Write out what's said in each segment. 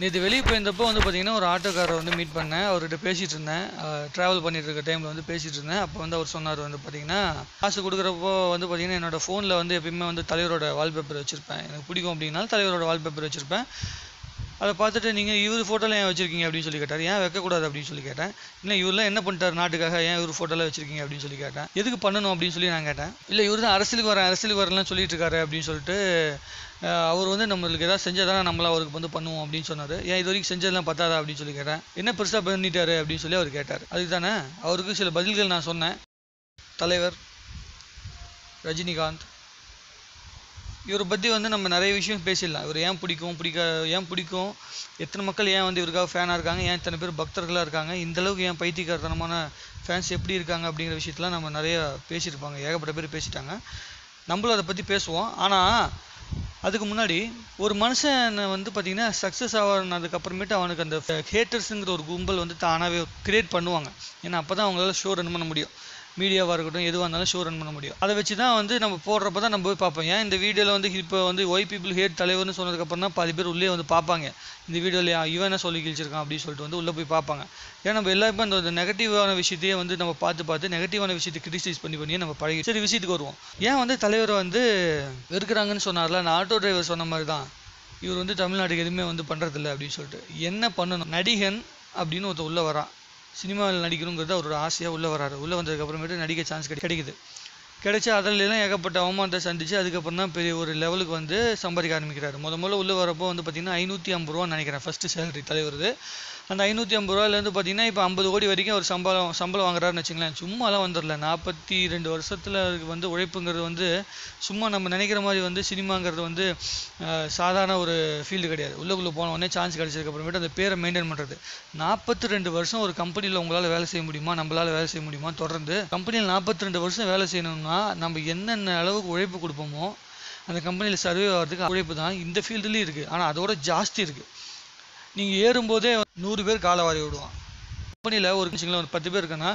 நேற்று வெளியே போயிருந்தப்போ வந்து பார்த்தீங்கன்னா ஒரு ஆட்டோக்காரரை வந்து மீட் பண்ணேன். அவர்கிட்ட பேசிகிட்டு இருந்தேன். ட்ராவல் பண்ணிட்டு இருக்க டைமில் வந்து பேசிகிட்டு இருந்தேன். அப்போ வந்து அவர் சொன்னார் வந்து பார்த்தீங்கன்னா, காசு கொடுக்குறப்போ வந்து பார்த்தீங்கன்னா என்னோடய ஃபோனில் வந்து எப்பயுமே வந்து தலைவரோட வால்பேப்பர் வச்சுருப்பேன். எனக்கு பிடிக்கும் அப்படின்னா தலைவரோட வால்பேப்பர் வச்சுருப்பேன். அதை பார்த்துட்டு நீங்கள் இவர் ஃபோட்டோலாம் ஏன் வச்சுருக்கீங்க அப்படின்னு சொல்லி கேட்டார். ஏன் வைக்கக்கூடாது அப்படின்னு சொல்லி கேட்டேன். இல்லை இவரெலாம் என்ன பண்ணிட்டார் நாட்டுக்காக, ஏன் இவர் ஃபோட்டோலாம் வச்சுருக்கீங்க அப்படின்னு சொல்லி கேட்டேன். எதுக்கு பண்ணணும் அப்படின்னு சொல்லி நான் கேட்டேன். இல்லை இவர் தான் அரசியலுக்கு வரலாம் சொல்லிட்டு இருக்காரு அப்படின்னு சொல்லிட்டு அவர் வந்து நம்மளுக்கு ஏதாவது செஞ்சால் தானே நம்மள அவருக்கு வந்து பண்ணுவோம் அப்படின்னு சொன்னார். ஏன் இது வரைக்கும் செஞ்சதெல்லாம் பத்தாதா அப்படின்னு சொல்லி கேட்டேன். என்ன பெருசாக பண்ணிட்டாரு அப்படின்னு சொல்லி அவர் கேட்டார். அதுக்கு தானே அவருக்கு சில பதில்கள் நான் சொன்னேன். தலைவர் ரஜினிகாந்த் இவரை பற்றி வந்து நம்ம நிறைய விஷயம் பேசிடலாம். இவர் ஏன் பிடிக்கும், எத்தனை மக்கள் ஏன் வந்து இவருக்காக ஃபேனாக இருக்காங்க, ஏன் இத்தனை பேர் பக்தர்களாக இருக்காங்க, இந்தளவுக்கு ஏன் பைத்தியக்காரத்தனமான ஃபேன்ஸ் எப்படி இருக்காங்க அப்படிங்கிற விஷயத்தெலாம் நம்ம நிறைய பேசியிருப்பாங்க. ஏகப்பட்ட பேர் பேசிட்டாங்க. நம்மளும் அதை பற்றி பேசுவோம். ஆனால் அதுக்கு முன்னாடி ஒரு மனுஷனை வந்து பார்த்திங்கன்னா சக்ஸஸ் ஆகிறதுக்கப்புறமேட்டு அவனுக்கு அந்த ஹேட்டர்ஸுங்கிற ஒரு கும்பல் வந்து தானாகவே க்ரியேட் பண்ணுவாங்க. ஏன்னா அப்போ தான் அவங்களால ஷோ ரன் பண்ண முடியும். மீடியாவாக இருக்கட்டும், எதுவாக இருந்தாலும் ஷோ ரன் பண்ண முடியும். அதை வச்சு தான் வந்து நம்ம போடுறப்ப தான் நம்ம போய் பார்ப்போம். ஏன் இந்த வீடியோவில் வந்து இப்போ வந்து ஒய் பீப்புள் ஹேட் தலைவர்னு சொன்னதுக்கப்புறம் தான் பாதி பேர் உள்ளே வந்து பார்ப்பாங்க. இந்த வீடியோவில் இவன் என்ன சொல்லி கிழிச்சிருக்கான் அப்படின்னு சொல்லிட்டு வந்து உள்ளே போய் பார்ப்பாங்க. ஏன்னா நம்ம எல்லாருமே அந்த நெகட்டிவான விஷயத்தையே வந்து நம்ம பார்த்து நெகட்டிவான விஷயத்தை கிரிட்டிசைஸ் பண்ணியே நம்ம பழகி சரி விஷயத்துக்கு வருவோம். ஏன் வந்து தலைவரை வந்து வெறுக்கிறாங்கன்னு சொன்னார்ல, நான் ஆட்டோ டிரைவர் சொன்ன மாதிரி தான் இவர் வந்து தமிழ்நாட்டுக்கு எதுவுமே வந்து பண்ணுறதில்ல அப்படின்னு சொல்லிட்டு. என்ன பண்ணணும், நடிகன் அப்படின்னு ஒருத்தர் உள்ளே வரான், சினிமாவில் நடிக்கணுங்கிறது அவரோட ஆசையாக உள்ளே வராரு. உள்ளே வந்ததுக்கப்புறமேட்டு நடிக்க சான்ஸ் கிடைக்குது. கிடைச்சா அதிலெல்லாம் ஏகப்பட்ட அவமானத்தை சந்திச்சு அதுக்கப்புறம் தான் பெரிய ஒரு லெவலுக்கு வந்து சம்பாதிக்க ஆரம்பிக்கிறாரு. முதல்ல உள்ளே வரப்போ வந்து பார்த்திங்கன்னா 550 ரூபான்னு நினைக்கிறேன் ஃபஸ்ட்டு சேலரி தலைவருது. அந்த 550 ரூபாயிலேருந்து பார்த்திங்கன்னா இப்போ 50 கோடி வரைக்கும் அவர் சம்பளம் வாங்குறாருன்னு வச்சுங்களேன். சும்மாலாம் வந்துடல. 42 வருஷத்தில் வந்து உழைப்புங்கிறது வந்து சும்மா நம்ம நினைக்கிற மாதிரி வந்து சினிமாங்கிறது வந்து சாதாரண ஒரு ஃபீல்டு கிடையாது. உள்ளே போன உடனே சான்ஸ் கிடைச்சதுக்கப்புறமேட்டு அந்த பேரை மெயின்டைன் பண்ணுறது. 42 வருஷம் ஒரு கம்பெனியில் உங்களால் வேலை செய்ய முடியுமா, நம்மளால் வேலை செய்ய முடியுமா? தொடர்ந்து கம்பெனியில் 42 வருஷம் வேலை செய்யணும்னா நம்ம என்னென்ன அளவுக்கு உழைப்பு கொடுப்போமோ அந்த கம்பெனியில் சர்வே ஆகிறதுக்கு உழைப்பு தான் இந்த ஃபீல்டுலேயும் இருக்குது. ஆனால் அதோட ஜாஸ்தி இருக்குது. நீங்கள் ஏறும்போதே 100 பேர் காலவாரி விடுவான். கம்பெனியில் ஒரு 10 பேர் இருக்குன்னா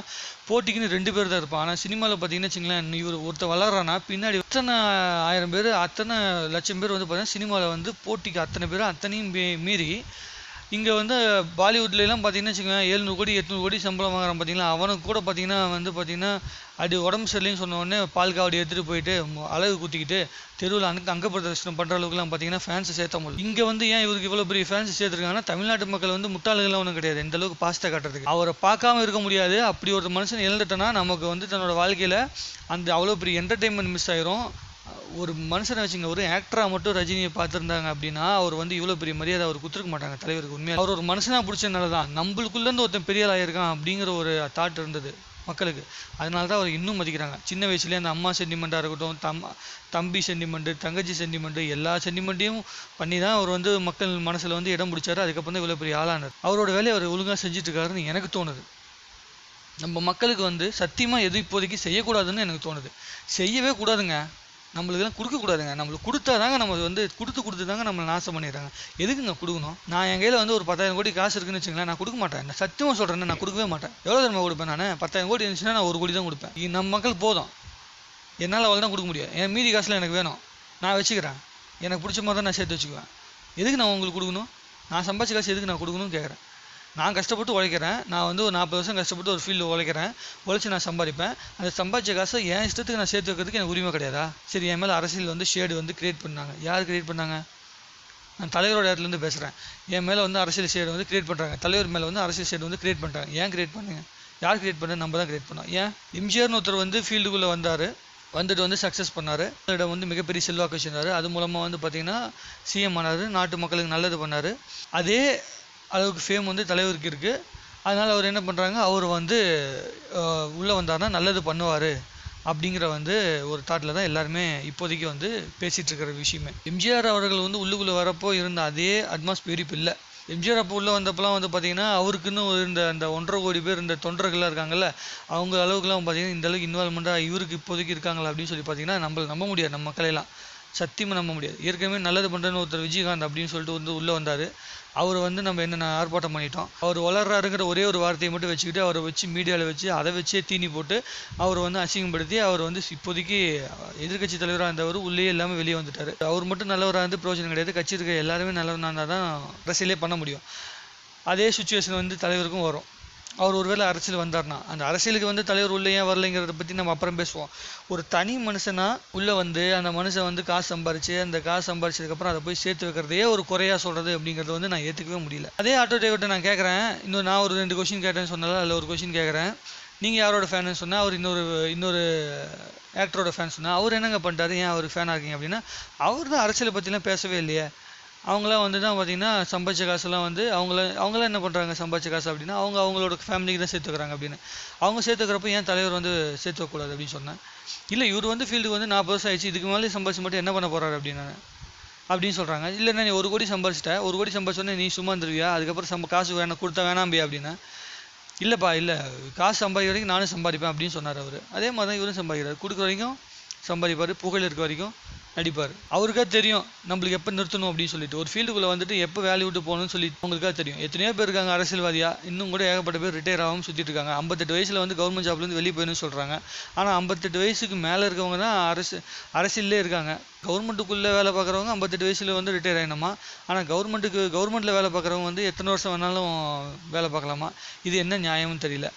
போட்டிக்குன்னு 2 பேர் தான் இருப்பான். ஆனால் சினிமாவில் பார்த்தீங்கன்னா வச்சுங்களேன், இவர் ஒருத்தர் வளர்றான்னா பின்னாடி அத்தனை 1000 பேர் அத்தனை லட்சம் பேர் வந்து பார்த்தீங்கன்னா சினிமாவில் வந்து போட்டிக்கு அத்தனை பேர் அத்தனையும் மீறி இங்கே வந்து பாலிவுட்லாம் பார்த்தீங்கன்னா வச்சுக்கோங்க 700 கோடி 800 கோடி சம்பளம் வாங்குறான். பார்த்தீங்கன்னா அவனுக்கு கூட பார்த்தீங்கன்னா வந்து பார்த்தீங்கன்னா அது உடம்பு சரியில்லைன்னு சொன்ன உடனே பால் காவடி எடுத்துகிட்டு போயிட்டு அழகு குத்திக்கிட்டு தெருவில் அங்க பிரதர்ஷனம் பண்ணுற அளவுக்குலாம் பார்த்தீங்கன்னா ஃபேன்ஸை சேர்த்த முடியும். இங்கே வந்து ஏன் இவருக்கு இவ்வளோ பெரிய ஃபேன்ஸ் சேர்த்துருக்காங்கன்னா தமிழ்நாட்டு மக்கள் வந்து முட்டாளர்கள்லாம் ஒன்றும் கிடையாது. இந்த அளவுக்கு பாஸ்ட்டாக காட்டுறதுக்கு அவரை பார்க்காம இருக்க முடியாது. அப்படி ஒரு மனுஷன் இழந்துட்டோன்னா நமக்கு வந்து தன்னோட வாழ்க்கையில் அந்த அவ்வளோ பெரிய என்டர்டெயின்மெண்ட் மிஸ் ஆயிரும். ஒரு மனுஷனை வச்சுங்க, ஒரு ஆக்டராக மட்டும் ரஜினியை பார்த்துருந்தாங்க அப்படின்னா அவர் வந்து இவ்வளோ பெரிய மரியாதை அவர் கொடுத்துருக்க மாட்டாங்க தலைவருக்கு. உண்மையாக அவர் ஒரு மனுஷனாக பிடிச்சதுனால தான் நம்மளுக்குள்ளேருந்து ஒருத்தன் பெரிய ஆளாக இருக்கான் அப்படிங்கிற ஒரு தாட் இருந்தது மக்களுக்கு. அதனால தான் அவர் இன்னும் மதிக்கிறாங்க. சின்ன வயசுலேயே அந்த அம்மா சென்டிமெண்ட்டாக இருக்கட்டும், தம்பி சென்டிமெண்ட்டு, தங்கச்சி சென்டிமெண்ட்டு, எல்லா சென்டிமெண்ட்டையும் பண்ணி தான் அவர் வந்து மக்கள் மனசில் வந்து இடம் பிடிச்சாரு. அதுக்கப்புறம் தான் இவ்வளோ பெரிய ஆளானார். அவரோட வேலையை அவர் ஒழுங்காக செஞ்சுட்டு இருக்காருன்னு எனக்கு தோணுது. நம்ம மக்களுக்கு வந்து சத்தியமாக எதுவும் இப்போதைக்கு செய்யக்கூடாதுன்னு எனக்கு தோணுது. செய்யவே கூடாதுங்க. நம்மளுக்கெல்லாம் கொடுக்கக்கூடாதுங்க. நம்மளுக்கு கொடுத்தா தாங்க நம்ம வந்து கொடுத்து தாங்க நம்மளை நாசம் பண்ணிடுறாங்க. எதுக்குங்க கொடுக்கணும்? நான் என் கையில் வந்து ஒரு 10,000 கோடி காசு இருக்குன்னு வச்சுங்களேன், நான் கொடுக்க மாட்டேன். நான் சத்தியமாக சொல்கிறேன், நான் கொடுக்கவே மாட்டேன். எவ்வளோ தரமா கொடுப்பேன்? நான் 10,000 கோடி இருந்துச்சுன்னா நான் 1 கோடி தான் கொடுப்பேன். நம்ம மக்கள் போதும், என்னால் அவ்வளோ தான் கொடுக்க முடியும். என் மீதி காசில் எனக்கு வேணும், நான் வச்சுக்கிறேன். எனக்கு பிடிச்ச மாதிரி தான் நான் சேர்த்து வச்சுக்குவேன். எதுக்கு நான் உங்களுக்கு கொடுக்கணும்? நான் சம்பாதிச்ச காசு எதுக்கு நான் கொடுக்கணும்னு கேட்குறேன். நான் கஷ்டப்பட்டு உழைக்கிறேன். நான் வந்து ஒரு 40 வருஷம் கஷ்டப்பட்டு ஒரு ஃபீல்டு உழைச்சி நான் சம்பாதிப்பேன். அந்த சம்பாதிச்ச காசை என் இஷ்டத்துக்கு நான் சேர்த்து வைக்கிறதுக்கு எனக்கு உரிமை கிடையாதா? சரி, என் மேலே அரசியல் வந்து ஷேடு வந்து கிரியேட் பண்ணாங்க. யார் கிரியேட் பண்ணாங்க? நான் தலைவரோட இடத்துலேருந்து பேசுகிறேன். என் மேலே வந்து அரசியல் ஷேடு வந்து கிரியேட் பண்ணுறாங்க. தலைவர் மேலே வந்து அரசியல் ஷேடு வந்து கிரியேட் பண்ணுறாங்க. ஏன் கிரியேட் பண்ணுங்க? யார் கிரியேட் பண்ண? நம்ம தான் கிரியேட் பண்ணோம். ஏன் எம்ஜிஆர்னு ஒருத்தர் வந்து ஃபீல்டுக்குள்ளே வந்துட்டு வந்து சக்ஸஸ் பண்ணார். இடம் வந்து மிகப்பெரிய செல்வாக்கு வச்சுருந்தார். அது மூலமாக வந்து பார்த்திங்கன்னா சிஎம் ஆனார். நாட்டு மக்களுக்கு நல்லது பண்ணார். அதே அளவுக்கு ஃபேம் வந்து தலைவருக்கு இருக்குது. அதனால் அவர் என்ன பண்ணுறாங்க, அவர் வந்து உள்ளே வந்தார்னா நல்லது பண்ணுவார் அப்படிங்கிற வந்து ஒரு தாட்டில் தான் எல்லாருமே இப்போதைக்கு வந்து பேசிகிட்டு இருக்கிற விஷயமே. எம்ஜிஆர் அவர்கள் வந்து உள்ளுக்குள்ளே வரப்போ இருந்த அதே அட்மாஸ்பியர் இப்போ இல்லை. எம்ஜிஆர் அப்போ உள்ளே வந்தப்போலாம் வந்து பார்த்திங்கன்னா அவருக்குன்னு இருந்த அந்த 1.5 கோடி பேர் இந்த தொண்டர்கள்லாம் இருக்காங்கல்ல, அவங்க அளவுக்குலாம் பார்த்திங்கன்னா இந்த அளவுக்கு இன்வால்மெண்ட்டாக இவருக்கு இப்போதைக்கு இருக்காங்களா அப்படின்னு சொல்லி பார்த்திங்கன்னா நம்ப முடியாது நம்ம மக்களையெல்லாம். சத்தியமாக நம்ப முடியாது. ஏற்கனவே நல்லது பண்ணுறேன்னு ஒருத்தர் விஜயகாந்த் அப்படின்னு சொல்லிட்டு வந்து உள்ளே வந்தார். அவர் வந்து நம்ம என்னென்ன ஆர்ப்பாட்டம் பண்ணிட்டோம். அவர் வளர்றாருங்கிற ஒரே ஒரு வார்த்தையை மட்டும் வச்சுக்கிட்டு அவரை வச்சு மீடியாவில் வச்சு அதை வச்சே தீனி போட்டு அவர் வந்து அசிங்கப்படுத்தி அவர் வந்து இப்போதைக்கு எதிர்க்கட்சி தலைவராக இருந்தவர் உள்ளே இல்லாமல் வெளியே வந்துட்டார். அவர் மட்டும் நல்லவராக இருந்து பிரயோஜனம் கிடையாது. கட்சி இருக்க எல்லாருமே நல்லவராக இருந்தால் தான் அரசியலே பண்ண முடியும். அதே சுச்சுவேஷன் வந்து தலைவருக்கும் வரும். அவர் ஒருவேளை அரசியல் வந்தார்னா அந்த அரசியலுக்கு வந்து தலைவர் உள்ளே ஏன் வரலைங்கிறத பற்றி நம்ம அப்புறம் பேசுவோம். ஒரு தனி மனுஷனா உள்ளே வந்து அந்த மனுஷன் வந்து காசு சம்பாரிச்சு அந்த காசு சம்பாரிச்சதுக்கப்புறம் அதை போய் சேர்த்து வைக்கிறதையே ஒரு குறையாக சொல்கிறது அப்படிங்கிறது வந்து நான் ஏற்றுக்கவே முடியல. அதே ஆட்டோ டிரைவர்கிட்ட நான் கேட்குறேன், இன்னும் நான் ஒரு 2 கொஷின் கேட்டேன்னு சொன்னால அதில் ஒரு கொஷின் கேட்குறேன். நீங்கள் யாரோட ஃபேன்னு சொன்னால் அவர் இன்னொரு ஆக்டரோட ஃபேன் சொன்னால் அவர் என்னங்க பண்ணிட்டாரு, ஏன் அவர் ஃபேனாக இருக்கீங்க அப்படின்னா அவர் தான் அரசியலை பற்றிலாம் பேசவே இல்லையே. அவங்களாம் வந்து தான் பார்த்தீங்கன்னா சம்பாதிச்ச காசெல்லாம் வந்து அவங்களாம் என்ன பண்ணுறாங்க சம்பாதிச்ச காசு அப்படின்னா அவங்களோட ஃபேமிலிக்கு தான் சேர்த்து வைக்கிறாங்க அப்படின்னு. அவங்க சேர்த்து வைக்கிறப்ப ஏன் தலைவர் வந்து சேர்த்து வைக்கக்கூடாது அப்படின்னு சொன்னேன். இல்லை இவர் வந்து ஃபீல்டுக்கு வந்து 40 வருஷம் ஆயிடுச்சு, இதுக்கு மேலே சம்பாதிச்சு மட்டும் என்ன பண்ண போகிறாரு அப்படின்னு சொல்கிறாங்க. இல்லைண்ணா நீ 1 கோடி சம்பாதிச்சிட்டேன், 1 கோடி சம்பாதிச்சோன்னே நீ சும்மா இருந்துருவியா, அதுக்கப்புறம் காசு வேணாம் கொடுத்தா வேணாம்பியா அப்படின்னா, இல்லைப்பா இல்லை காசு சம்பாதிக்கிற வரைக்கும் நானும் சம்பாதிப்பேன் அப்படின்னு சொன்னார் அவர். அதே மாதிரி தான் இவரும் சம்பாதிக்கிறார். கொடுக்குற வரைக்கும் சம்பாதிப்பார், புகழ் இருக்க வரைக்கும் நடிப்பார். அவருக்கா தெரியும் நம்மளுக்கு எப்போ நிறுத்தணும் அப்படின்னு சொல்லிட்டு. ஒரு ஃபீல்டுக்குள்ளே வந்துட்டு எப்போ வேலையை விட்டு போகணும்னு சொல்லி அவங்களுக்காக தெரியும். எத்தனையோ பேர் இருக்காங்க அரசியல்வாதியா, இன்னும் கூட ஏகப்பட்ட பேர் ரிட்டையர் ஆகாமல் சுற்றிட்டு இருக்காங்க. 58 வயசில் வந்து கவர்மெண்ட் ஜாப்லேருந்து வெளியே போயின்னு சொல்கிறாங்க. ஆனால் 58 வயசுக்கு மேலே இருக்கவங்க தான் அரசியல்லே இருக்காங்க. கவர்மெண்ட்டுக்குள்ளே வேலை பார்க்குறவங்க 58 வயசில் வந்து ரிட்டையர் ஆகினோமா. ஆனால் கவர்மெண்ட்டில் வேலை பார்க்குறவங்க வந்து எத்தனை வருஷம் வேணாலும் வேலை பார்க்கலாமா. இது என்ன நியாயம்னு தெரியல.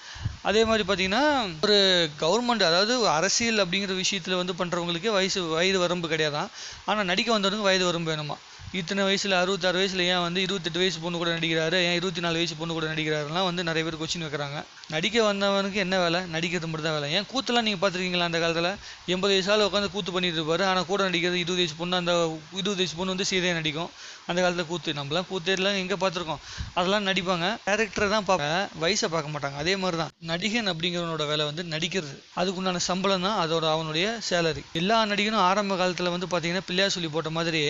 அதே மாதிரி பார்த்தீங்கன்னா ஒரு கவர்மெண்ட் அதாவது அரசியல் அப்படிங்கிற விஷயத்தில் வந்து பண்ணுறவங்களுக்கே வயது வரம்பு கிடையாதான். ஆனால் நடிக்க வந்தவனுக்கு வயது வரம்பு வேணுமா. இத்தனை வயசில் 66 வயசில் ஏன் வந்து 28 வயசு பொண்ணு கூட நடிக்கிறாரு, ஏன் 24 வயசு பொண்ணு கூட நடிக்கிறாருலாம் வந்து நிறைய பேர் கொஸ்டின் வைக்கிறாங்க. நடிக்க வந்தவனுக்கு என்ன வேலை, நடிக்கிறது மட்டும் தான் வேலை. ஏன் கூத்தெல்லாம் நீங்கள் பார்த்துருக்கீங்களா அந்த காலத்தில் 80 வயசால் உட்காந்து கூத்து பண்ணிட்டு இருப்பாரு. ஆனால் கூட நடிக்கிறது 20 வயசு பொண்ணு. அந்த 20 வயசு பொண்ணு வந்து சீதையாக நடிக்கும். அந்த காலத்தில் கூத்து நம்மளாம் கூத்தேலாம் எங்கே பார்த்துருக்கோம். அதெல்லாம் நடிப்பாங்க, டேரக்டரை தான் பார்ப்பாங்க, வயசை பார்க்க மாட்டாங்க. அதே மாதிரி தான் நடிகன் அப்படிங்கிறவனோட வேலை வந்து நடிக்கிறது. அதுக்குண்டான சம்பளம் தான் அவனுடைய சேலரி. எல்லா நடிகனும் ஆரம்ப காலத்தில் வந்து பார்த்தீங்கன்னா பிள்ளையார் சொல்லி போட்ட மாதிரி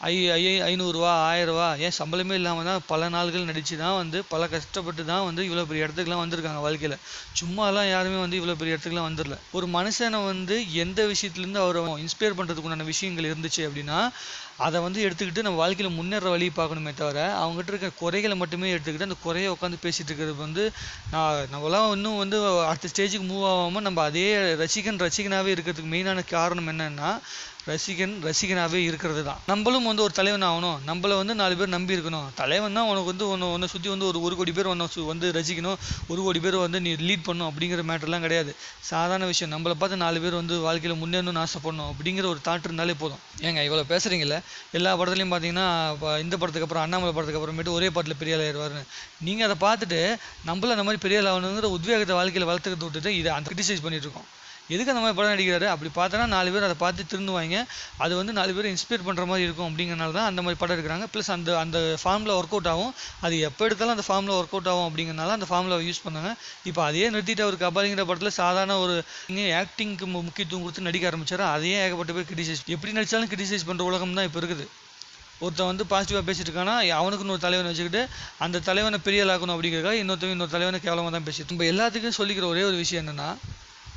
500 ரூபா 1000 ரூபா ஏன் சம்பளமே இல்லாமல் தான் பல நாள்கள் நடித்து தான் வந்து பல கஷ்டப்பட்டு தான் வந்து இவ்வளோ பெரிய இடத்துக்குலாம் வந்திருக்காங்க வாழ்க்கையில். சும்மாலாம் யாருமே வந்து இவ்வளோ பெரிய இடத்துக்குலாம் வந்துடல. ஒரு மனுஷனை வந்து எந்த விஷயத்துலேருந்து அவரை இன்ஸ்பயர் பண்ணுறதுக்குண்டான விஷயங்கள் இருந்துச்சு அப்படின்னா அதை வந்து எடுத்துக்கிட்டு நம்ம வாழ்க்கையில் முன்னேற வழி பார்க்கணுமே தவிர அவங்ககிட்ட இருக்க குறைகளை மட்டுமே எடுத்துக்கிட்டு அந்த குறையை உட்காந்து பேசிகிட்டு இருக்கிறது வந்து நம்மளாம் இன்னும் வந்து அடுத்த ஸ்டேஜுக்கு மூவ் ஆகாமல் நம்ம அதே ரசிகனாகவே இருக்கிறதுக்கு மெயினான காரணம் என்னென்னா ரசிகனாகவே இருக்கிறது தான். நம்மளும் வந்து ஒரு தலைவன் ஆகணும், நம்மளை வந்து 4 பேர் நம்பி இருக்கணும். தலைவன் தான் உனக்கு வந்து உன்னை சுற்றி வந்து ஒரு கோடி பேர் உன்னை வந்து ரசிக்கணும், 1 கோடி பேர் வந்து நீ லீட் பண்ணணும் அப்படிங்கிற மேட்டர்லாம் கிடையாது. சாதாரண விஷயம், நம்மளை பார்த்து 4 பேர் வந்து வாழ்க்கையில் முன்னேறணும்னு ஆசைப்படணும் அப்படிங்கிற ஒரு தாட் இருந்தாலே போதும். ஏங்க இவ்வளோ பேசுகிறீங்களே, எல்லா படத்துலையும் பார்த்தீங்கன்னா இந்த படத்துக்கு அப்புறம் அண்ணாமலை படத்துக்கு அப்புறமேட்டு ஒரே பாட்டில் பெரிய ஆள் ஆயிடுவாருன்னு. நீங்கள் அதை பார்த்துட்டு நம்மள அந்த மாதிரி பெரிய ஆள் ஆகணுங்கிற உத்வேகத்தை வாழ்க்கையில் வளர்த்துக்கிட்டு விட்டுட்டு இதை அந்த கிரிட்டிசைஸ் பண்ணிட்டு இருக்கோம். எதுக்கு அந்த மாதிரி படம் நடிக்கிறாரு அப்படி பார்த்தோன்னா 4 பேர் அதை பார்த்து திருந்துவாங்க. அது வந்து 4 பேர் இன்ஸ்பயர் பண்ணுற மாதிரி இருக்கும். அப்படிங்கிறனால தான் அந்த மாதிரி படம் எடுக்கிறாங்க. ப்ளஸ் அந்த ஃபார்மில் ஒர்க் அவுட் ஆகும். அது எப்போ எடுத்தாலும் அந்த ஃபார்மில் ஒர்க் அவுட் ஆகும். அப்படிங்கிறனால அந்த ஃபார்மில் யூஸ் பண்ணாங்க. இப்போ அதையே நிறுத்திட்டு அவர் கபாலிங்கிற படத்தில் சாதாரண ஒரு ஆக்டிங்க்கு முக்கியத்துவம் கொடுத்து நடிக்க ஆரம்பிச்சாரு. அதையே ஏகப்பட்ட பேர் கிரிட்டிசைஸ், எப்படி நடித்தாலும் கிரிட்டிசைஸ் பண்ணுற உலகம் தான் இப்போ இருக்குது. ஒருத்தன் வந்து பாசிட்டிவாக பேசிட்டு இருக்கானா அவனுக்குன்னு ஒரு தலைவனை வச்சுக்கிட்டு அந்த தலைவனை பெரிய ஆளாக்கணும் அப்படிங்கிறதுக்காக இன்னொரு தலைவனை கேவலமாக தான் பேசிட்டு. நம்ம எல்லாத்துக்கும் சொல்லிக்கிற ஒரே ஒரு விஷயம் என்னென்னா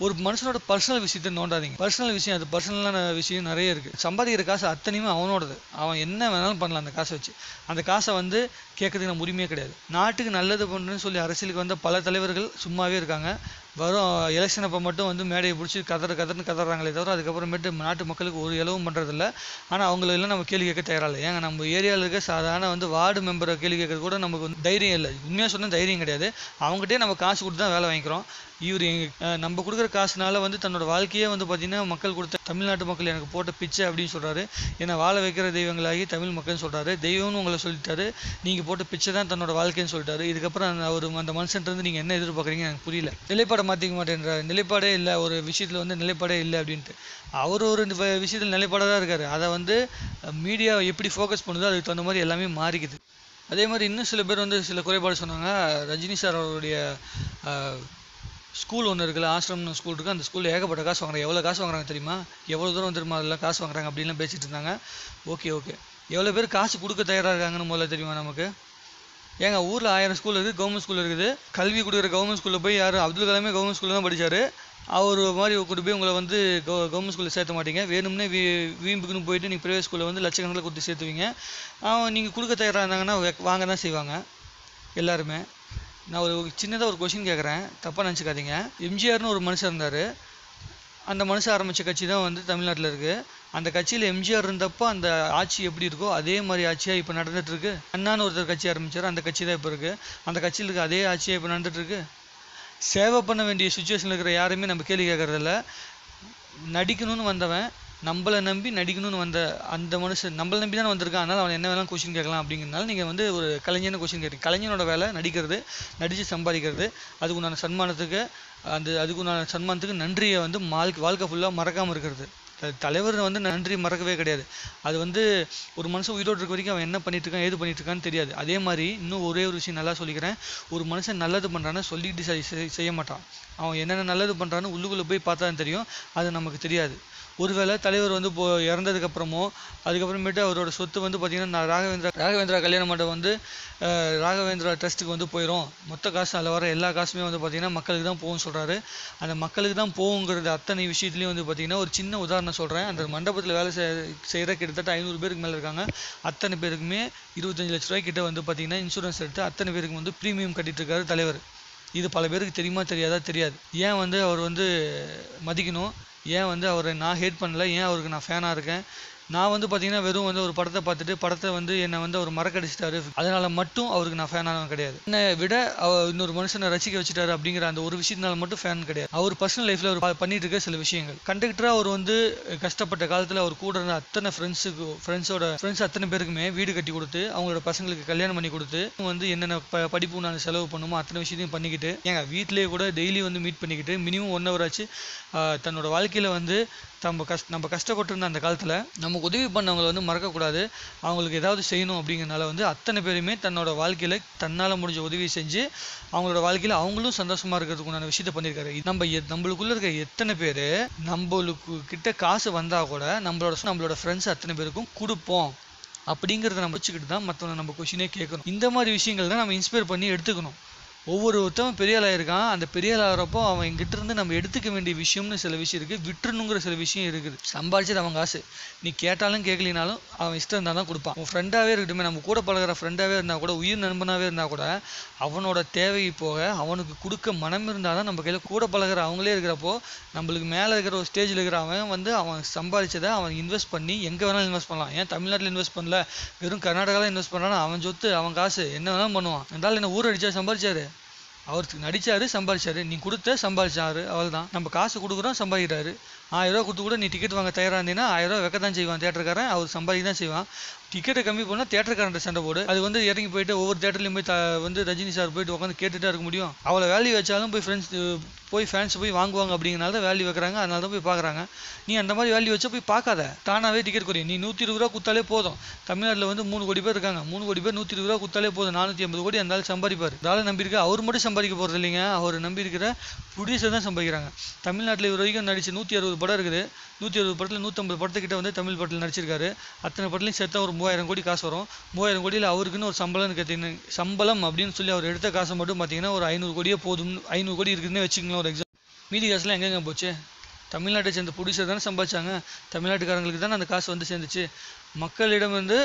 ஒரு மனுஷனோட பர்சனல் விஷயத்தை நோண்டாதீங்க. பர்சனல் விஷயம் அது பர்சனலான விஷயம் நிறைய இருக்குது. சம்பாதிக்கிற காசு அத்தனையுமே அவனோடது. அவன் என்ன வேணாலும் பண்ணலாம் அந்த காசை வச்சு. அந்த காசை வந்து கேட்கறதுக்கு நம்ம உரிமையே கிடையாது. நாட்டுக்கு நல்லது பண்ணுறேன்னு சொல்லி அரசியலுக்கு வந்த பல தலைவர்கள் சும்மாவே இருக்காங்க. வரும் எலெக்ஷன் அப்போ மட்டும் வந்து மேடையை பிடிச்சி கதறன்னு கதறாங்களே தவிர அதுக்கப்புறமேட்டு நாட்டு மக்களுக்கு ஒரு இலவும் பண்ணுறதில்ல. ஆனால் அவங்களெல்லாம் நம்ம கேள்வி கேட்க தயாராக இல்லை. ஏங்க நம்ம ஏரியாவில் இருக்க சாதாரண வந்து வார்டு மெம்பரை கேள்வி கேட்கறது கூட நமக்கு வந்து தைரியம் இல்லை. உண்மையாக சொன்னால் தைரியம் கிடையாது. அவங்ககிட்டே நம்ம காசு கொடுத்து தான் வேலை வாங்கிக்கிறோம். இவர் நம்ம கொடுக்குற காசுனால வந்து தன்னோட வாழ்க்கையே வந்து பார்த்திங்கன்னா மக்கள் கொடுத்த தமிழ்நாட்டு மக்கள் எனக்கு போட்ட பிச்சை அப்படின்னு சொல்கிறாரு. என்னை வாழ வைக்கிற தெய்வங்களாகி தமிழ் மக்கள்னு சொல்கிறாரு. தெய்வம்னு உங்களை சொல்லிட்டாரு. நீங்கள் போட்ட பிச்சை தான் தன்னோட வாழ்க்கைன்னு சொல்லிட்டாரு. இதுக்கப்புறம் அந்த மனுஷன்ட்டு நீங்கள் என்ன எதிர்பார்க்குறீங்க எனக்கு புரியல. நிலைப்பாடை மாற்றிக்க மாட்டேன்றாரு. நிலைப்பாடே இல்லை, ஒரு விஷயத்தில் வந்து நிலைப்பாடே இல்லை அப்படின்ட்டு. அவர் ஒரு விஷயத்தில் நிலைப்பாடாக தான் இருக்கார். அதை வந்து மீடியா எப்படி ஃபோக்கஸ் பண்ணுதோ அதுக்கு தகுந்த மாதிரி எல்லாமே மாறிக்குது. அதே மாதிரி இன்னும் சில பேர் வந்து சில குறைபாடு சொன்னாங்க. ரஜினி சார் அவருடைய ஸ்கூல் ஒன்று இருக்குல்ல, ஆசிரமம் ஸ்கூல் இருக்குது. அந்த ஸ்கூலில் ஏகப்பட்ட காசு வாங்குறாங்க. எவ்வளோ காசு வாங்குறாங்க தெரியுமா? எவ்வளோ தூரம் தெரியுமா அதெல்லாம் காசு வாங்குறாங்க அப்படின்லாம் பேசிகிட்டு இருந்தாங்க. ஓகே எவ்வளோ பேர் காசு கொடுக்க தயாராக இருக்காங்கன்னு முதல்ல தெரியுமா நமக்கு? ஏங்க ஊரில் 1000 ஸ்கூல் இருக்குது, கவர்மெண்ட் ஸ்கூல் இருக்குது. கல்வி கொடுக்குற கவர்மெண்ட் ஸ்கூலில் போய் யார்? அப்துல் கலாமே கவர்மெண்ட் ஸ்கூலில் தான் படித்தார். அவர் மாதிரி கொண்டு போய் உங்களை வந்து கவர்மெண்ட் ஸ்கூலில் சேர்த்த மாட்டீங்க. வேணும்னே வீம்புக்குன்னு போயிட்டு நீங்கள் ப்ரைவேட் ஸ்கூலில் வந்து லட்சக்கணக்கில் கொடுத்து சேர்த்துவீங்க. நீங்கள் கொடுக்க தயாராக இருந்தாங்கன்னா வாங்க தான் செய்வாங்க எல்லாருமே. நான் ஒரு சின்னதாக ஒரு கொஷின் கேட்குறேன், தப்பாக நினச்சிக்காதீங்க. எம்ஜிஆர்னு ஒரு மனுஷன் இருந்தார். அந்த மனுஷன் ஆரம்பித்த கட்சி தான் வந்து தமிழ்நாட்டில் இருக்குது. அந்த கட்சியில் எம்ஜிஆர் இருந்தப்போ அந்த ஆட்சி எப்படி இருக்கோ அதே மாதிரி ஆட்சியாக இப்போ நடந்துகிட்ருக்கு. அண்ணான்னு ஒருத்தர் கட்சி ஆரம்பித்தார், அந்த கட்சி தான் இப்போ இருக்குது. அந்த கட்சியில் இருக்க அதே ஆட்சியாக இப்போ நடந்துகிட்ருக்கு. சேவை பண்ண வேண்டிய சுச்சுவேஷனில் இருக்கிற யாருமே நம்ம கேள்வி கேட்குறதில்ல. நடிக்கணும்னு வந்தவன், நம்மளை நம்பி நடிக்கணும்னு வந்த அந்த மனுஷன் நம்மளை நம்பி தானே வந்திருக்கான். அதனால் அவன் என்ன வேணாலும் கொஷின் கேட்கலாம் அப்படிங்கிறனால நீங்கள் வந்து ஒரு கலைஞன்னு கொஷின் கேட்குறீங்க. கலைஞனோட வேலை நடிக்கிறது, நடித்து சம்பாதிக்கிறது, அதுக்குண்டான சன்மானத்துக்கு அதுக்குண்டான சன்மானத்துக்கு நன்றியை வந்து வாழ்க்கை ஃபுல்லாக மறக்காமல் இருக்கிறது. தலைவர் வந்து நன்றி மறக்கவே கிடையாது. அது வந்து ஒரு மனுஷன் உயிரோடு இருக்க வரைக்கும் அவன் என்ன பண்ணிட்டு இருக்கான், ஏது பண்ணிட்டு இருக்கான்னு தெரியாது. அதே மாதிரி இன்னும் ஒரே ஒரு விஷயம் நல்லா சொல்லிக்கிறேன். ஒரு மனுஷன் நல்லது பண்ணுறான்னு சொல்லிட்டு செய்ய மாட்டான். அவன் என்னென்ன நல்லது பண்ணுறான்னு உள்ளுக்குள்ளே போய் பார்த்தா தான் தெரியும். அது நமக்கு தெரியாது. ஒருவேளை தலைவர் வந்து இறந்ததுக்கப்புறமோ அதுக்கப்புறமேட்டு அவரோட சொத்து வந்து பார்த்திங்கன்னா ராகவேந்திரா கல்யாண மண்டபம் வந்து ராகவேந்திரா ட்ரஸ்ட்டுக்கு வந்து போயிடும். மொத்த காசு அதில் வர எல்லா காசுமே வந்து பார்த்திங்கன்னா மக்களுக்கு தான் போகும்னு சொல்கிறாரு. அந்த மக்களுக்கு தான் போகுங்கிறது அத்தனை விஷயத்துலையும் வந்து பார்த்திங்கன்னா ஒரு சின்ன உதாரணம் சொல்கிறேன். அந்த மண்டபத்தில் வேலை செய்கிற கிட்டத்தட்ட 500 பேருக்கு மேலே இருக்காங்க. அத்தனை பேருக்குமே 25 லட்ச ரூபாய் கிட்ட வந்து பார்த்திங்கன்னா இன்சூரன்ஸ் எடுத்து அத்தனை பேருக்கு வந்து ப்ரீமியம் கட்டிட்டு இருக்காரு தலைவர். இது பல பேருக்கு தெரியுமா தெரியாதா தெரியாது. ஏன் வந்து அவர் வந்து மதிக்கணும், ஏன் வந்து அவரை நான் ஹேட் பண்ணல, ஏன் அவருக்கு நான் ஃபேனாக இருக்கேன். நான் வந்து பார்த்தீங்கன்னா வெறும் வந்து ஒரு படத்தை பார்த்துட்டு படத்தை வந்து என்னை வந்து அவர் மறக்கடிச்சிட்டாரு, அதனால் மட்டும் அவருக்கு நான் ஃபேனானவன் கிடையாது. என்னை விட இன்னொரு மனுஷனை ரசிக்க வச்சுட்டாரு அப்படிங்கிற அந்த ஒரு விஷயத்தினால மட்டும் ஃபேன் கிடையாது. அவர் பர்சனல் லைஃப்பில் அவர் பண்ணிட்டு இருக்க சில விஷயங்கள். கண்டக்டராக அவர் வந்து கஷ்டப்பட்ட காலத்தில் அவர் கூட இருந்த அத்தனை ஃப்ரெண்ட்ஸ் அத்தனை பேருக்குமே வீடு கட்டி கொடுத்து அவங்களோட பசங்களுக்கு கல்யாணம் பண்ணி கொடுத்து வந்து என்னென்ன படிப்பு நான் செலவு பண்ணுமோ அத்தனை விஷயத்தையும் பண்ணிக்கிட்டு எங்கள் வீட்டிலேயே கூட டெய்லி வந்து மீட் பண்ணிக்கிட்டு மினிமம் 1 hour ஆச்சு தன்னோட வாழ்க்கையில் வந்து நம்ம கஷ்டப்பட்டிருந்த அந்த காலத்தில் நமக்கு உதவி பண்ணவங்களை வந்து மறக்கக்கூடாது, அவங்களுக்கு ஏதாவது செய்யணும் அப்படிங்கிறனால வந்து அத்தனை பேருமே தன்னோட வாழ்க்கையில் தன்னால் முடிஞ்ச உதவி செஞ்சு அவங்களோட வாழ்க்கையில் அவங்களும் சந்தோஷமாக இருக்கிறதுக்குண்டான விஷயத்த பண்ணியிருக்காரு. நம்மளுக்குள்ளே இருக்க எத்தனை பேர் நம்மளுக்கு கிட்ட காசு வந்தால் கூட நம்மளோட ஃப்ரெண்ட்ஸ் அத்தனை பேருக்கும் கொடுப்போம் அப்படிங்கிறத நம்ம வச்சுக்கிட்டு தான் மற்றவங்க நம்ம கொஷினே கேட்கணும். இந்த மாதிரி விஷயங்கள் தான் நம்ம இன்ஸ்பயர் பண்ணி எடுத்துக்கணும். ஒவ்வொருத்தவன் பெரிய ஆளாக இருக்கான். அந்த பெரிய ஆளாகிறப்போ அவன் எங்கிட்ட இருந்து நம்ம எடுத்துக்க வேண்டிய விஷயம்னு சில விஷயம் இருக்குது, விட்டுணுங்கிற சில விஷயம் இருக்குது. சம்பாதிச்சது அவன் காசு, நீ கேட்டாலும் கேட்கலினாலும் அவன் இஷ்டம் இருந்தால் தான் கொடுப்பான். அவன் ஃப்ரெண்டாகவே இருக்கட்டுமே, நம்ம கூட பழகிற ஃப்ரெண்டாகவே இருந்தால் கூட, உயிர் நண்பனாகவே இருந்தால் கூட அவனோட தேவை போக அவனுக்கு கொடுக்க மனம் இருந்தால் தான் நம்ம கையில் கூட பழகிற அவங்களே இருக்கிறப்போ நம்மளுக்கு மேலே இருக்கிற ஒரு ஸ்டேஜில் இருக்கிற அவன் வந்து அவன் சம்பாதிச்சதை அவன் இன்வெஸ்ட் பண்ணி எங்கே வேணாலும் இன்வெஸ்ட் பண்ணலாம். ஏன் தமிழ்நாட்டில் இன்வெஸ்ட் பண்ணல, வெறும் கர்நாடகாவில் இன்வெஸ்ட் பண்ணாலும் அவன் சொத்து அவன் காசு என்ன வேணாலும் பண்ணுவான். இருந்தாலும் என்ன ஊர் அடிச்சா சம்பாதிச்சாரு, அவருக்கு நடிச்சாரு சம்பாதிச்சாரு, நீ கொடுத்த சம்பாதிச்சாரு, அவள் தான். நம்ம காசு கொடுக்குறோம் சம்பாதிக்கிறாரு. 1000 ரூபா கொடுத்து கூட நீ டிக்கெட் வாங்க தயாராக இருந்தீங்கன்னா 1000 ரூபா வைக்க தான் செய்வான் தேட்டருக்காரன், அவர் சம்பாதிக்க தான் செய்வான். டிக்கெட்டை கம்மி பண்ணால் தேட்டருக்காரன் சண்டை போடு. அது வந்து இறங்கி போயிட்டு ஒவ்வொரு தேட்டர்லையும் போய் வந்து ரஜினி சார் போயிட்டு உட்காந்து கேட்டுகிட்டே இருக்க முடியும். அவளை வேல்யூ வச்சாலும் போய் ஃபேன்ஸ் போய் வாங்குவாங்க அப்படிங்கிறனால தான் வேல்யூ வைக்கிறாங்க, அதனால தான் போய் பார்க்குறாங்க. நீ அந்த மாதிரி வேல்யூ வச்சா போய் பார்க்காத, தானாகவே டிக்கெட் குறையும். நீ 120 ரூபா கொடுத்தாலே போதும். தமிழ்நாட்டில் வந்து 3 கோடி பேர் இருக்காங்க, 3 கோடி பேர் 120 ரூபா கொடுத்தாலே போதும். 450 கோடி அந்த சம்பாதிப்பார். அதால் நம்பியிருக்க அவர் மட்டும் சம்பாதிக்க போகிறது இல்லைங்க, அவர் நம்பியிருக்கிற ப்ரொடியூசர் தான் சம்பாதிக்கிறாங்க. தமிழ்நாட்டில் இவர் வரைக்கும் நடிச்சு 160 படம் இருக்குது. 160 படத்தில் 150 படத்துக்கிட்ட வந்து தமிழ் படத்தில் நடிச்சிருக்காரு. அத்தனை படத்துலையும் சேர்த்தா ஒரு 3000 கோடி காசு வரும். 3000 கோடியில் அவருக்குன்னு ஒரு சம்பளம் அப்படின்னு சொல்லி அவர் எடுத்த காசை மட்டும் பார்த்தீங்கன்னா ஒரு 500 கோடியே போதும். 500 கோடி இருக்குதுன்னு வச்சுக்கலாம் ஒரு எக்ஸாம். மீதி காசுலாம் எங்கெங்க போச்சு? தமிழ்நாட்டை சேர்ந்த ப்ரொடியூசர் தானே சம்பாதிச்சாங்க, தமிழ்நாட்டுக்காரங்களுக்கு தானே அந்த காசு வந்து சேர்ந்துச்சு. மக்களிடம் வந்து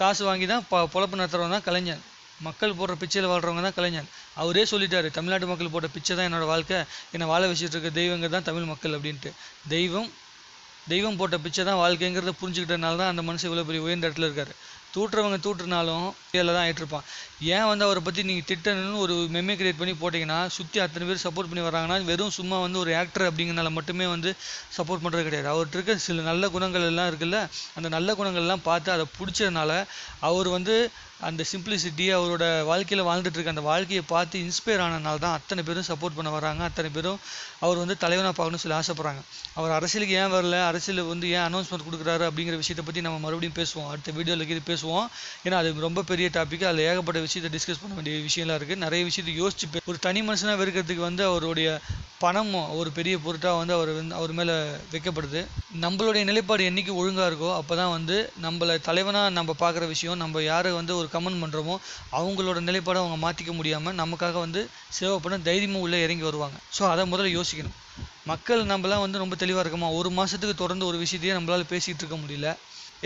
காசு வாங்கி தான் பொழப்பு நடத்துகிறவங்க தான் கலைஞர். மக்கள் போடுற பிச்சையில் வாழ்கிறவங்க தான் கலைஞர். அவரே சொல்லிட்டாரு, தமிழ்நாட்டு மக்கள் போட்ட பிச்சை தான் என்னோடய வாழ்க்கை, என்னை வாழ வச்சுட்டு இருக்க தெய்வங்கள் தான் தமிழ் மக்கள் அப்படின்ட்டு. தெய்வம் போட்ட பிச்சை தான் வாழ்க்கைங்கிறத புரிஞ்சுக்கிட்டனால தான் அந்த மனுஷன் இவ்வளோ பெரிய உயர்ந்த இடத்துல இருக்காரு. தூட்டுறனாலும் இதில் தான் ஆகிட்டுருப்பான். ஏன் வந்து அவரை பற்றி நீங்கள் திட்டணும்னு ஒரு மெமே கிரியேட் பண்ணி போட்டிங்கன்னா சுற்றி அத்தனை பேர் சப்போர்ட் பண்ணி வராங்கன்னா வெறும் சும்மா வந்து ஒரு ஆக்டர் அப்படிங்கிறனால மட்டுமே வந்து சப்போர்ட் பண்ணுறது கிடையாது. அவர்கிட்ட இருக்க சில நல்ல குணங்கள் எல்லாம் இருக்குல்ல, அந்த நல்ல குணங்கள்லாம் பார்த்து அதை பிடிச்சதுனால அவர் வந்து அந்த சிம்பிளிசிட்டி அவரோட வாழ்க்கையில் வாழ்ந்துட்டு இருக்க அந்த வாழ்க்கையை பார்த்து இன்ஸ்பயர் ஆனதுனால தான் அத்தனை பேரும் சப்போர்ட் பண்ண வராங்க. அத்தனை பேரும் அவர் வந்து தலைவனாக பார்க்கணும்னு சொல்லி ஆசைப்பட்றாங்க. அவர் அரசியலுக்கு ஏன் வரல, அரசியல் வந்து ஏன் அனௌன்ஸ்மெண்ட் கொடுக்குறாரு அப்படிங்கிற விஷயத்தை பற்றி நம்ம மறுபடியும் பேசுவோம், அடுத்த வீடியோவில் இது பேசுவோம். ஏன்னா அது ரொம்ப பெரிய டாபிக், அதில் ஏகப்பட்ட விஷயத்தை டிஸ்கஸ் பண்ண வேண்டிய விஷயம்லாம் இருக்குது. நிறைய விஷயத்தை யோசிச்சு ஒரு தனி மனுஷனாக வெறுக்கிறதுக்கு வந்து அவருடைய பணமும் ஒரு பெரிய பொருட்டாக வந்து அவர் மேலே வைக்கப்படுது. நம்மளுடைய நிலைப்பாடு என்றைக்கு ஒழுங்காக இருக்கோ அப்போ தான் வந்து நம்மளை தலைவனாக நம்ம பார்க்குற விஷயம், நம்ம யாரை வந்து ஒரு கமெண்ட் பண்ணுறோமோ அவங்களோட நிலைப்பாடை அவங்க மாற்றிக்க முடியாமல் நமக்காக வந்து சேவை பண்ண தைரியமும் உள்ளே இறங்கி வருவாங்க. ஸோ அதை முதல்ல யோசிக்கணும். மக்கள் நம்மலாம் வந்து ரொம்ப தெளிவாக இருக்கோமா, ஒரு மாதத்துக்கு தொடர்ந்து ஒரு விஷயத்தையே நம்மளால் பேசிகிட்டு இருக்க முடியல.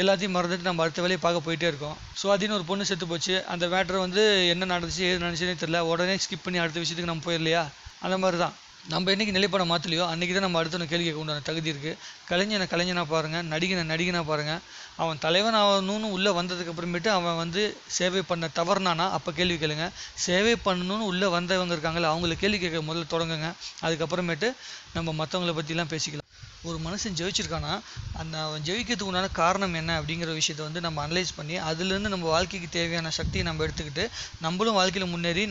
எல்லாத்தையும் மறந்துட்டு நம்ம அடுத்த வேலையை பார்க்க போயிட்டே இருக்கோம். சுவாதின்னு ஒரு பொண்ணு செத்து போச்சு, அந்த மேட்ரு வந்து என்ன நடந்துச்சு ஏது நடந்துச்சுன்னே தெரியல, உடனே ஸ்கிப் பண்ணி அடுத்த விஷயத்துக்கு நம்ம போயிடலையா? அந்த மாதிரி தான் நம்ம என்றைக்கு நிலைப்பட மாற்றலையோ அன்றைக்கி தான் நம்ம அடுத்த கேள்வி கேட்க உண்டான தகுதி இருக்குது. கலைஞனாக பாருங்கள், நடிகனாக பாருங்கள். அவன் தலைவன் ஆகணும்னு உள்ளே வந்ததுக்கு அப்புறமேட்டு அவன் வந்து சேவை பண்ண தவறுனானா அப்போ கேள்வி கேளுங்க. சேவை பண்ணணும்னு உள்ளே வந்தவங்க இருக்காங்களே அவங்கள கேள்வி கேட்க முதல்ல தொடங்குங்க. அதுக்கப்புறமேட்டு நம்ம மற்றவங்கள பற்றிலாம் பேசிக்கலாம். ஒரு மனுஷன் ஜெயிச்சிருக்கானா அந்த அவன் ஜெயிக்கிறதுக்கு உண்டான காரணம் என்ன அப்படிங்கிற விஷயத்தை வந்து நம்ம அனலைஸ் பண்ணி அதுலேருந்து நம்ம வாழ்க்கைக்கு தேவையான சக்தியை நம்ம எடுத்துக்கிட்டு நம்மளும் வாழ்க்கையில் முன்னேறி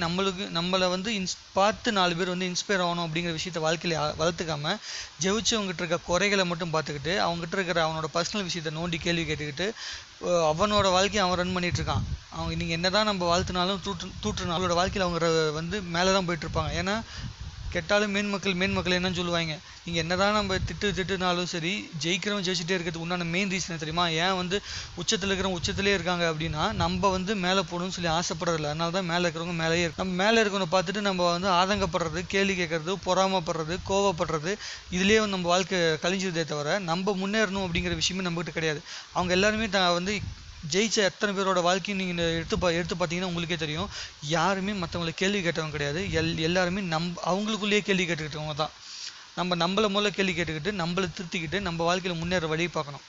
நம்மளை வந்து பார்த்து 4 பேர் வந்து இன்ஸ்பயர் ஆகணும் அப்படிங்கிற விஷயத்தை வாழ்க்கையில் வளர்த்துக்காம ஜெயிச்சவங்ககிட்ட இருக்க குறைகளை மட்டும் பார்த்துக்கிட்டு அவங்ககிட்ட இருக்கிற அவனோட பர்சனல் விஷயத்தை நோண்டி கேள்வி கேட்டுக்கிட்டு அவனோட வாழ்க்கையை அவன் ரன் பண்ணிட்டு இருக்கான். அவங்க நீங்கள் என்ன தான் நம்ம வாழ்த்துனாலும் தூற்றுனாலும் அவங்களோட வாழ்க்கையில் அவங்க வந்து மேலே தான் போயிட்டு இருப்பாங்க. ஏன்னா கெட்டாலும் மேன்மக்கள் என்னன்னு சொல்லுவாங்க. நீங்கள் என்னதான் நம்ம திட்டுனாலும் சரி, ஜெயிச்சிட்டே இருக்கிறதுக்கு உண்டான மெயின் ரீசன் தெரியுமா? ஏன் வந்து உச்சத்தில் இருக்கிறவங்க உச்சத்திலே இருக்காங்க அப்படின்னா நம்ம வந்து மேலே போகணும்னு சொல்லி ஆசைப்படுறதில்ல. அதனால தான் மேலே இருக்கிறவங்க மேலேயே இருக்கு. நம்ம மேலே இருக்கிறவங்க பார்த்துட்டு நம்ம வந்து ஆதங்கப்படுறது, கேள்வி கேட்கறது, பொறாமப்படுறது, கோவப்படுறது, இதுலேயே வந்து நம்ம வாழ்க்கை கழிஞ்சதே தவிர நம்ம முன்னேறணும் அப்படிங்கிற விஷயமே நம்மகிட்ட கிடையாது. அவங்க எல்லாருமே வந்து ஜெயிச்ச எத்தனை பேரோட வாழ்க்கையும் நீங்கள் எடுத்து பார்த்தீங்கன்னா உங்களுக்கே தெரியும். யாருமே மற்றவங்களை கேள்வி கேட்டவங்க கிடையாது. எல்லாருமே அவங்களுக்குள்ளேயே கேள்வி கேட்டுக்கிட்டவங்க தான். நம்மளை முதல்ல கேள்வி கேட்டுக்கிட்டு நம்மளை திருத்திக்கிட்டு நம்ம வாழ்க்கையில் முன்னேற வழியை பார்க்கணும்.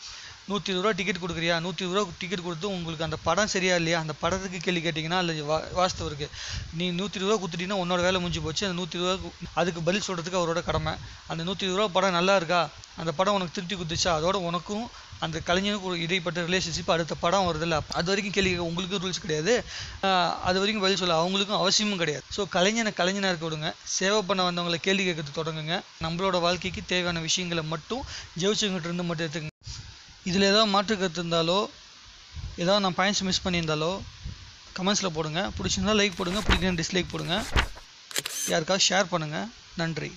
120 ரூபா டிக்கெட் கொடுக்குறியா, 120 ரூபா டிக்கெட் கொடுத்து உங்களுக்கு அந்த படம் சரியா இல்லையா, அந்த படத்துக்கு கேள்வி கேட்டிங்கன்னா அல்லது வாஸ்தவம் இருக்குது. நீ 120 ரூபா கொடுத்துட்டீங்கன்னா உன்னோட வேலை முடிஞ்சு போச்சு. அந்த 120 ரூபா அதுக்கு பதில் சொல்கிறதுக்கு அவரோட கடமை. அந்த 120 ரூபா படம் நல்லா இருக்கா, அந்த படம் உனக்கு திருப்தி கொடுத்துச்சா, அதோட உனக்கும் அந்த கலைஞனுக்கு ஒரு இடைப்பட்ட ரிலேஷன்ஷிப் அடுத்த படம் வருதில்ல, அது வரைக்கும் கேள்வி உங்களுக்கு ரூல்ஸ் கிடையாது. அது வரைக்கும் பதில் சொல்ல அவங்களுக்கும் அவசியமும் கிடையாது. ஸோ கலைஞனாக இருக்க விடுங்க. சேவை பண்ண வந்தவங்களை கேள்வி கேட்கறது தொடங்குங்க. நம்மளோட வாழ்க்கைக்கு தேவையான விஷயங்களை மட்டும் ஜெயிச்சவங்ககிட்ட இருந்து மட்டும் எடுத்துக்கங்க. இதில் ஏதாவது மாற்று கருத்து இருந்தாலோ ஏதாவது நான் பாயிண்ட்ஸ் மிஸ் பண்ணியிருந்தாலோ கமெண்ட்ஸில் போடுங்க. பிடிச்சிருந்தா லைக் போடுங்க, பிடிக்கலன்னு டிஸ்லைக் போடுங்க. யாருக்காவது ஷேர் பண்ணுங்கள். நன்றி.